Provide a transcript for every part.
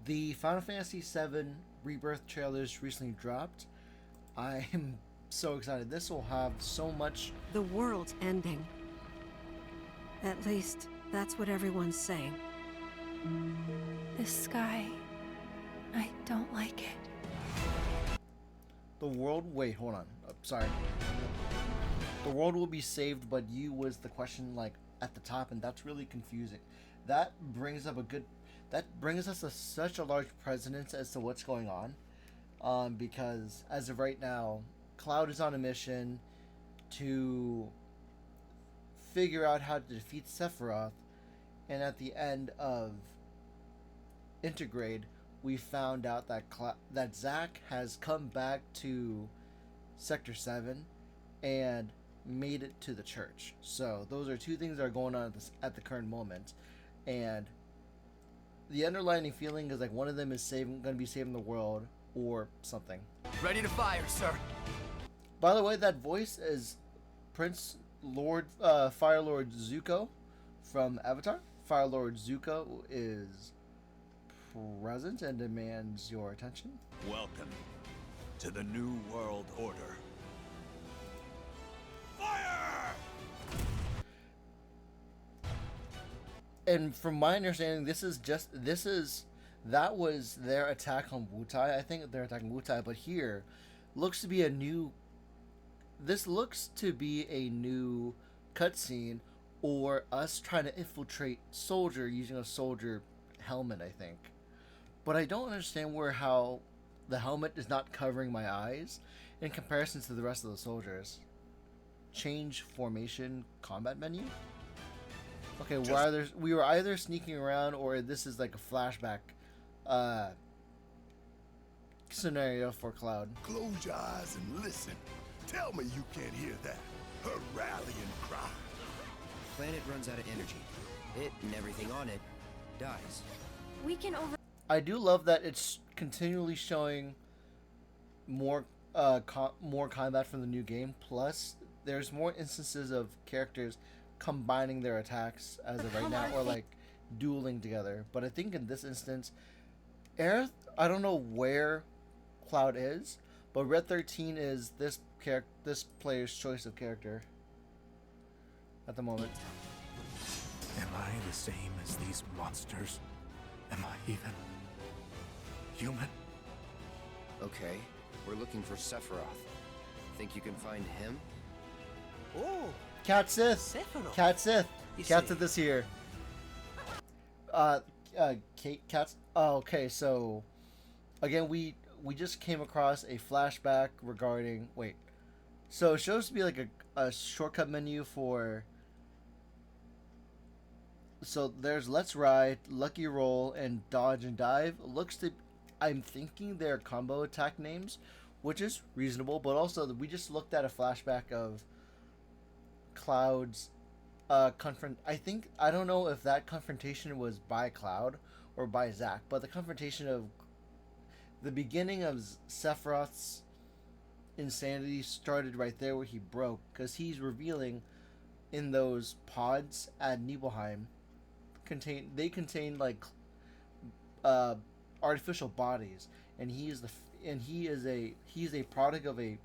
The Final Fantasy VII Rebirth trailers recently dropped. I am so excited. This will have so much. The world's ending. At least, that's what everyone's saying. This sky, I don't like it. The world. Wait, hold on. Sorry. The world will be saved, but you was the question like at the top, and that's really confusing. That brings up a good. That brings us to such a large precedence as to what's going on, because as of right now, Cloud is on a mission to figure out how to defeat Sephiroth, and at the end of Intergrade, we found out that that Zack has come back to Sector 7 and made it to the church. So those are two things that are going on at the current moment, and the underlying feeling is like one of them is going to be saving the world or something. Ready to fire, sir. By the way, that voice is Prince Lord Fire Lord Zuko from Avatar. Fire Lord Zuko is present and demands your attention. Welcome to the New World Order. Fire! And from my understanding, that was their attack on Wutai. I think they're attacking Wutai, but here looks to be a new. This looks to be a new cutscene, or us trying to infiltrate Soldier using a Soldier helmet, I think. But I don't understand how the helmet is not covering my eyes in comparison to the rest of the soldiers. Change formation combat menu. Okay, we were either sneaking around or this is like a flashback scenario for Cloud. Close your eyes and listen. Tell me you can't hear that. Her rallying cry. Planet runs out of energy. It and everything on it dies. We can over. I do love that it's continually showing more more combat from the new game. Plus, there's more instances of characters combining their attacks as of right now, or like dueling together. But I think in this instance, Aerith, I don't know where Cloud is, but Red 13 is this player's choice of character at the moment. Am I the same as these monsters? Am I even human? Okay, we're looking for Sephiroth. Think you can find him? Oh, Cat Sith. Sephiroth. Cat Sith. You Cat see. Sith is here. Cat's. Oh, okay. So, again, we just came across a flashback regarding. Wait. So it shows to be like a shortcut menu for. So there's Let's Ride, Lucky Roll, and Dodge and Dive. Looks to. I'm thinking they're combo attack names, which is reasonable, but also we just looked at a flashback of Cloud's I don't know if that confrontation was by Cloud or by Zack, but the confrontation of the beginning of Sephiroth's insanity started right there where he broke, because he's revealing in those pods at Nibelheim contain like artificial bodies, and he's a product of a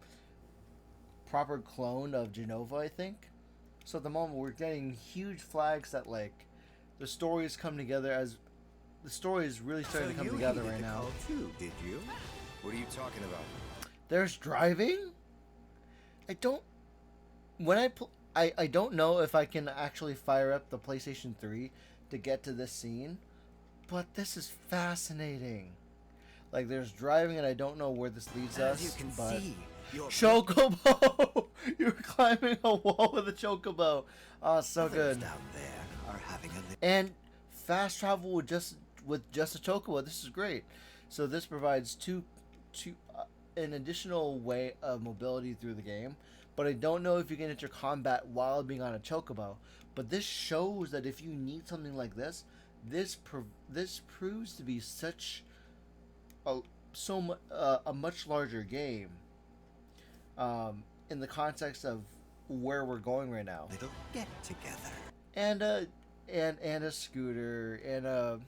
proper clone of Genova, I think. So at the moment we're getting huge flags that like the stories come together, as the story is really starting to come together right now. Too, did you? What are you talking about? There's driving. I don't know if I can actually fire up the PlayStation 3 to get to this scene, but this is fascinating. Like, there's driving, and I don't know where this leads us. As you can but see, you're Chocobo! You're climbing a wall with a Chocobo. Oh, so others good. down there are having a And fast travel with just a Chocobo. This is great. So this provides an additional way of mobility through the game. But I don't know if you can enter combat while being on a Chocobo. But this shows that if you need something like this, this proves to be such a much larger game in the context of where we're going right now. little get together. And a scooter and a.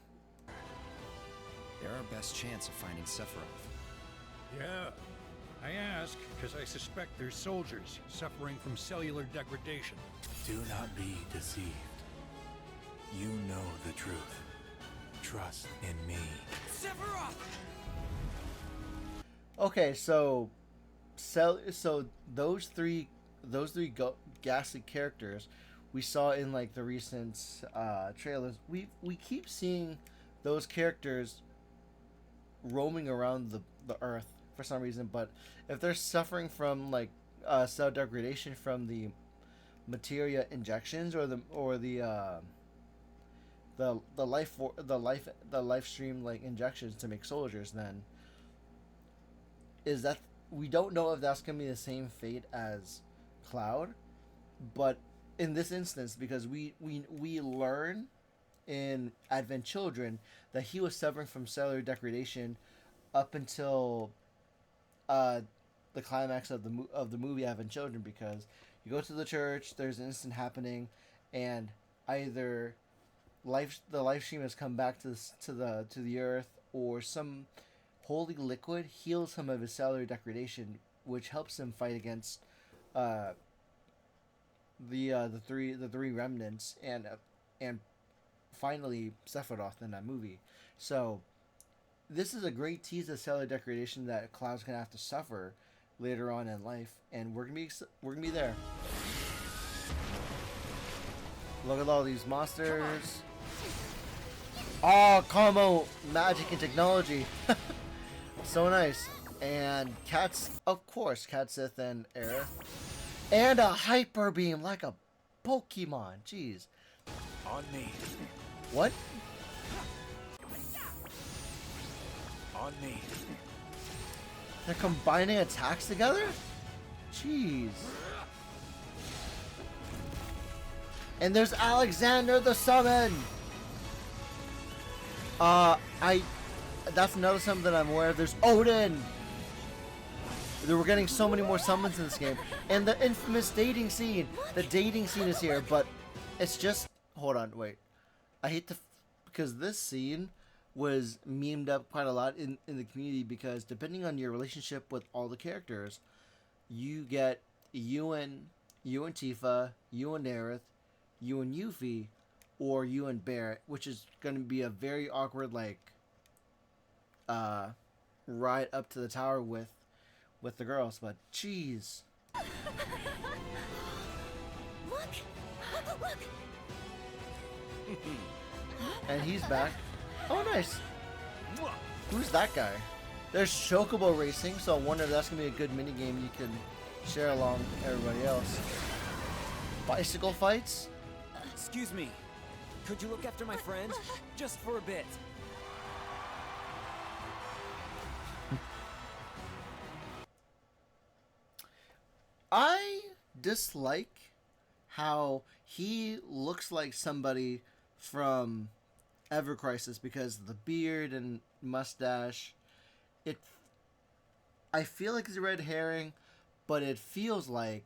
There are our best chance of finding Sephiroth? Yeah. I ask because I suspect there's soldiers suffering from cellular degradation. Do not be deceived. You know the truth. Trust in me. Sephiroth! Okay, so those three ghastly characters we saw in like the recent trailers. We keep seeing those characters roaming around the Earth for some reason, but if they're suffering from like cell degradation from the materia injections or the life stream like injections to make soldiers, then is that we don't know if that's gonna be the same fate as Cloud, but in this instance, because we learn in Advent Children that he was suffering from cellular degradation up until the climax of the movie Advent Children, because you go to the church, there's an incident happening, and either the life stream has come back to the earth, or some holy liquid heals him of his cellular degradation, which helps him fight against the three remnants and finally Sephiroth in that movie. So this is a great tease of cellular degradation that Cloud's gonna have to suffer later on in life, and we're gonna be there. Look at all these monsters. Oh, combo magic and technology. So nice. And Cats, of course, Cat Sith and Aerith. And a hyper beam like a Pokemon. Jeez. On me. What? On me. They're combining attacks together? Jeez. And there's Alexander the Summon. That's another summon that I'm aware of. There's Odin. We're getting so many more summons in this game. And the infamous dating scene. The dating scene is here, but it's just... Hold on, wait. I hate to... Because this scene was memed up quite a lot in the community, because depending on your relationship with all the characters, you get you and Tifa, you and Aerith, you and Yuffie, or you and Barrett, which is going to be a very awkward, like, ride up to the tower with the girls. But jeez. Look! Look! And he's back. Oh, nice. Who's that guy? There's Chocobo Racing, so I wonder if that's going to be a good minigame you can share along with everybody else. Bicycle fights? Excuse me. Could you look after my friend? Just for a bit. I dislike how he looks like somebody from Ever Crisis, because of the beard and mustache. I feel like it's a red herring, but it feels like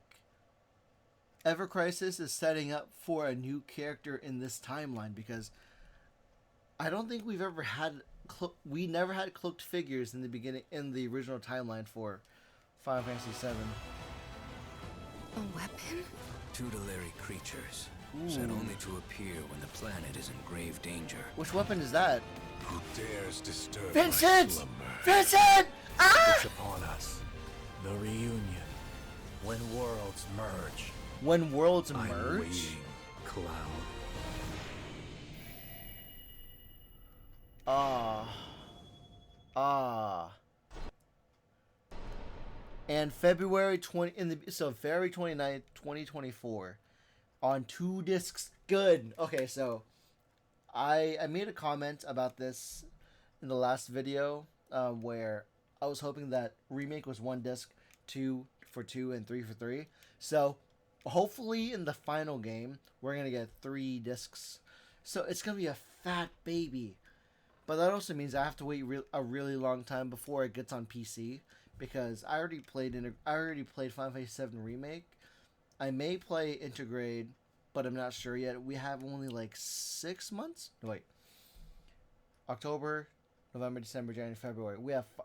Ever Crisis is setting up for a new character in this timeline, because I don't think we've ever had we never had cloaked figures in the beginning in the original timeline for Final Fantasy VII. A weapon? Tutelary creatures, set only to appear when the planet is in grave danger. Which weapon is that? Who dares disturb Vincent! my slumber? Vincent! Ah! It's upon us. The reunion. When worlds merge. When worlds I'm merge? waiting, Cloud. And February 29th, 2024 on 2 discs. Good. Okay, so I made a comment about this in the last video, where I was hoping that remake was 1 disc, 2 for 2 and 3 for 3. So hopefully in the final game we're gonna get 3 discs. So it's gonna be a fat baby. But that also means I have to wait a really long time before it gets on PC, because I already played Final Fantasy VII Remake. I may play Intergrade, but I'm not sure yet. We have only like 6 months. No, wait. November, December, January, February.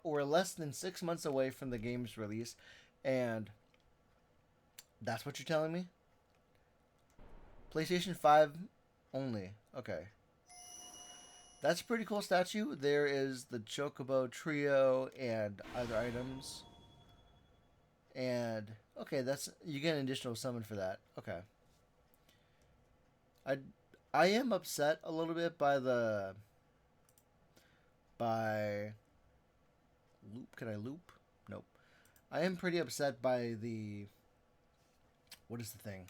We're less than 6 months away from the game's release, and that's what you're telling me? PlayStation 5 only. Okay. That's a pretty cool statue. There is the Chocobo Trio and other items. And okay, that's you get an additional summon for that. Okay. I am upset a little bit by loop. Can I loop? Nope. I am pretty upset by the what is the thing?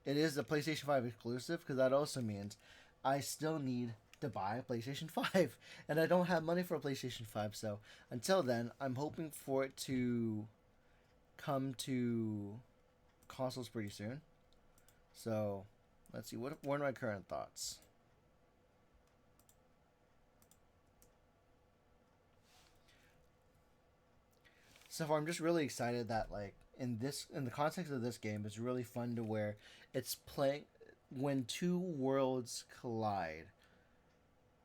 It is a PlayStation 5 exclusive because that also means I still need to buy a PlayStation 5 and I don't have money for a PlayStation 5. So until then, I'm hoping for it to come to consoles pretty soon. So let's see, what are my current thoughts? So far, I'm just really excited that like in the context of this game, it's really fun to where it's playing when two worlds collide.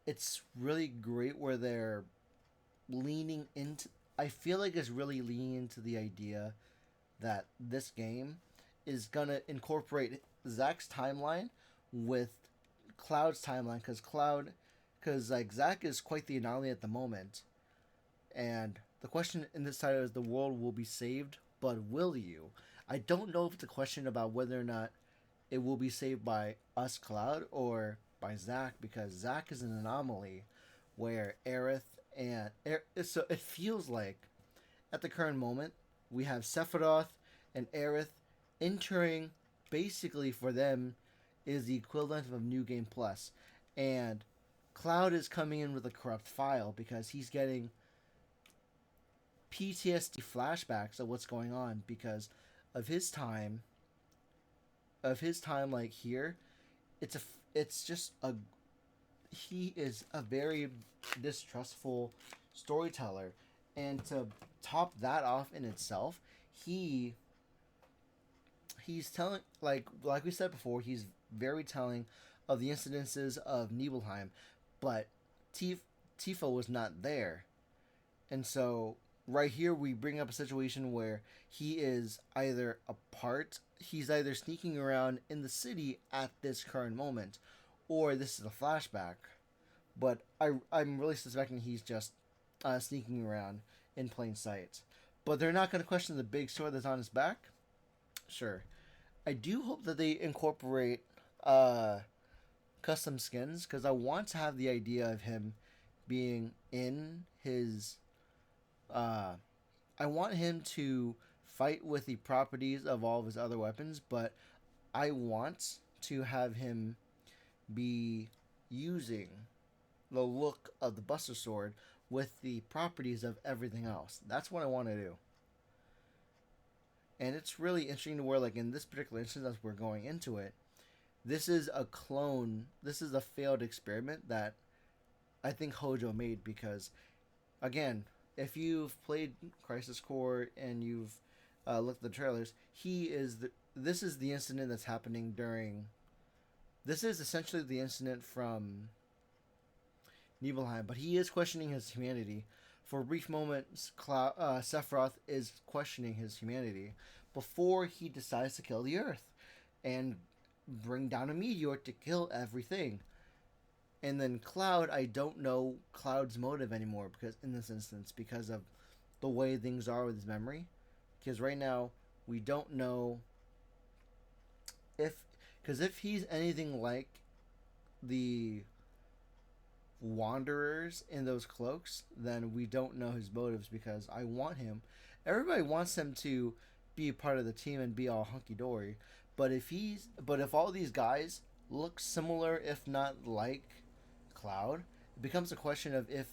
It's really great where they're leaning into. I feel like it's really leaning into the idea that this game is gonna incorporate Zack's timeline with Cloud's timeline because like Zack is quite the anomaly at the moment, and the question in this title is the world will be saved, but will you? I don't know if it's a question about whether or not it will be saved by us, Cloud, or by Zack, because Zack is an anomaly where so it feels like at the current moment we have Sephiroth and Aerith entering. Basically for them is the equivalent of New Game Plus, and Cloud is coming in with a corrupt file because he's getting PTSD flashbacks of what's going on because of his time like here. He is a very distrustful storyteller, and to top that off in itself, he's telling, like we said before, he's very telling of the incidences of Nibelheim, but Tifa was not there. And so right here we bring up a situation where he's either sneaking around in the city at this current moment, or this is a flashback. But I'm really suspecting he's just sneaking around in plain sight. But they're not going to question the big sword that's on his back? Sure. I do hope that they incorporate custom skins, because I want to have the idea of him being in his... I want him to fight with the properties of all of his other weapons, but I want to have him be using the look of the Buster Sword with the properties of everything else. That's what I want to do. And it's really interesting to where, like, in this particular instance, as we're going into it, this is a clone. This is a failed experiment that I think Hojo made because, again, if you've played Crisis Core and you've looked at the trailers, this is the incident that's happening during... This is essentially the incident from Nibelheim, but he is questioning his humanity. For a brief moment, Sephiroth is questioning his humanity before he decides to kill the Earth and bring down a meteor to kill everything. And then Cloud, I don't know Cloud's motive anymore because in this instance, because of the way things are with his memory. Because right now, we don't know if he's anything like the Wanderers in those cloaks, then we don't know his motives because I want him. Everybody wants him to be part of the team and be all hunky dory. But if all these guys look similar, if not like Cloud, it becomes a question of if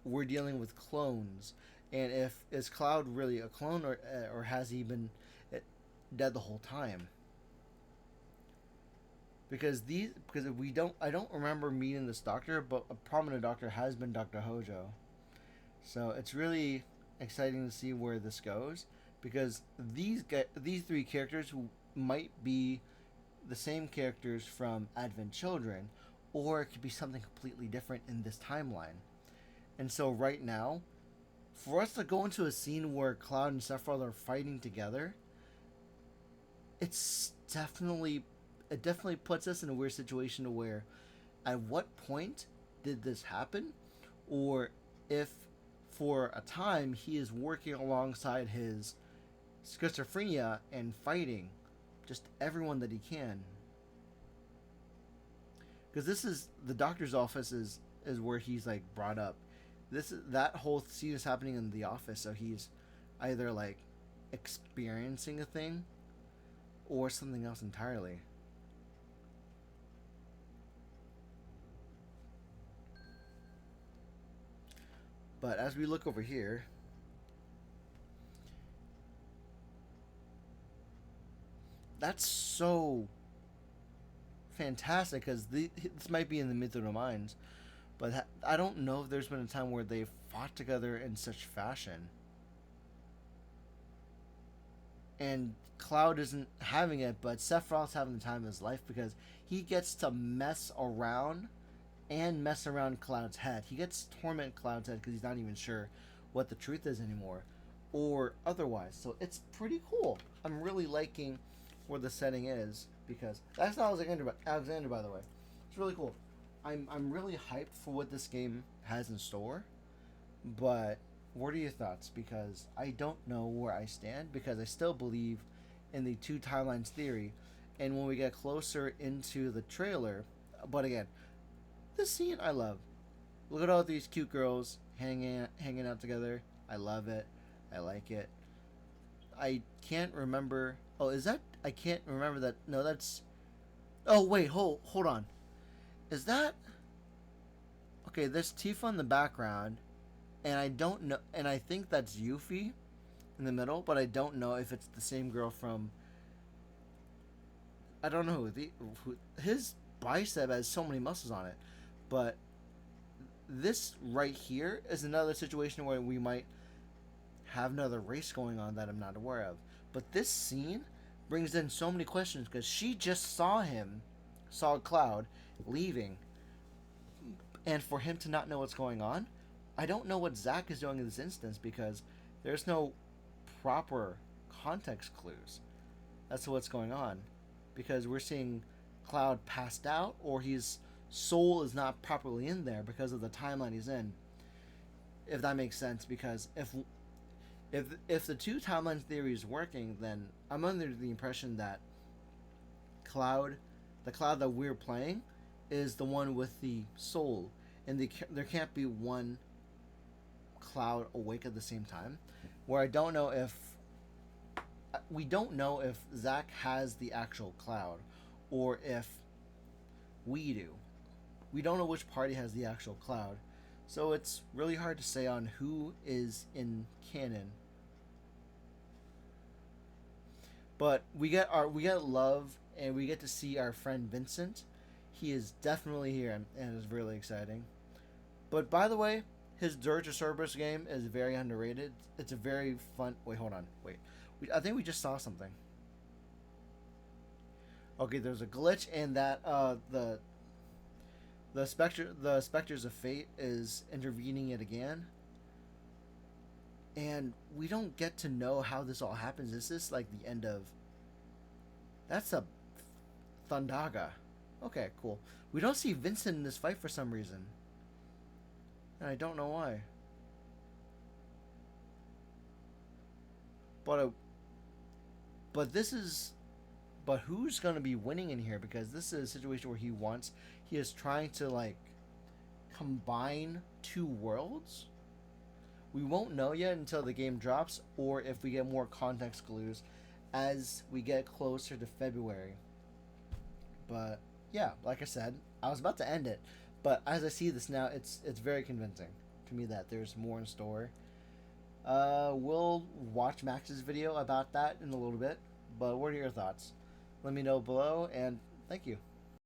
we're dealing with clones, and is Cloud really a clone, or has he been dead the whole time? Because I don't remember meeting this doctor, but a prominent doctor has been Dr. Hojo. So it's really exciting to see where this goes, because these three characters might be the same characters from Advent Children, or it could be something completely different in this timeline. And so right now, for us to go into a scene where Cloud and Sephiroth are fighting together, it definitely puts us in a weird situation to where, at what point did this happen, or if for a time he is working alongside his schizophrenia and fighting just everyone that he can. Because this is the doctor's office is where he's like brought up. That whole scene is happening in the office, so he's either like experiencing a thing or something else entirely. But as we look over here, that's so fantastic, because this might be in the Myth of the Minds, but I don't know if there's been a time where they've fought together in such fashion. And Cloud isn't having it, but Sephiroth's having the time of his life, because he gets to mess around Cloud's head. He gets to torment Cloud's head because he's not even sure what the truth is anymore, or otherwise. So it's pretty cool. I'm really liking where the setting is, because that's not Alexander, by the way. It's really cool. I'm really hyped for what this game has in store. But what are your thoughts? Because I don't know where I stand, because I still believe in the two timelines theory. And when we get closer into the trailer, but again, this scene I love. Look at all these cute girls hanging out together. I love it. I like it. I can't remember. Oh, is that? I can't remember that. No, that's. Oh wait, hold on. Is that? Okay, there's Tifa in the background, and I don't know. And I think that's Yuffie in the middle, but I don't know if it's the same girl from. I don't know who his bicep has so many muscles on it, but this right here is another situation where we might have another race going on that I'm not aware of. But this scene brings in so many questions, because she just saw Cloud leaving, and for him to not know what's going on, I don't know what Zack is doing in this instance, because there's no proper context clues as to what's going on, because we're seeing Cloud passed out, or his soul is not properly in there because of the timeline he's in, if that makes sense. Because if the two timelines theory is working, then I'm under the impression that the Cloud that we're playing, is the one with the soul, and there can't be one Cloud awake at the same time. Where we don't know if Zack has the actual Cloud, or if we do. We don't know which party has the actual Cloud, so it's really hard to say on who is in canon. But we get love, and we get to see our friend Vincent. He is definitely here, and it's really exciting. But by the way, his Dirge of Cerberus game is very underrated. It's a very fun. Wait, hold on. Wait, I think we just saw something. Okay, there's a glitch in that the Spectres of Fate is intervening yet again. And we don't get to know how this all happens. Is this like the end of... That's a Thundaga. Okay, cool. We don't see Vincent in this fight for some reason, and I don't know why. But who's gonna be winning in here? Because this is a situation where he is trying to like combine two worlds. We won't know yet until the game drops, or if we get more context clues as we get closer to February. But yeah, like I said, I was about to end it, but as I see this now, it's very convincing to me that there's more in store. We'll watch Max's video about that in a little bit, but what are your thoughts? Let me know below, and thank you.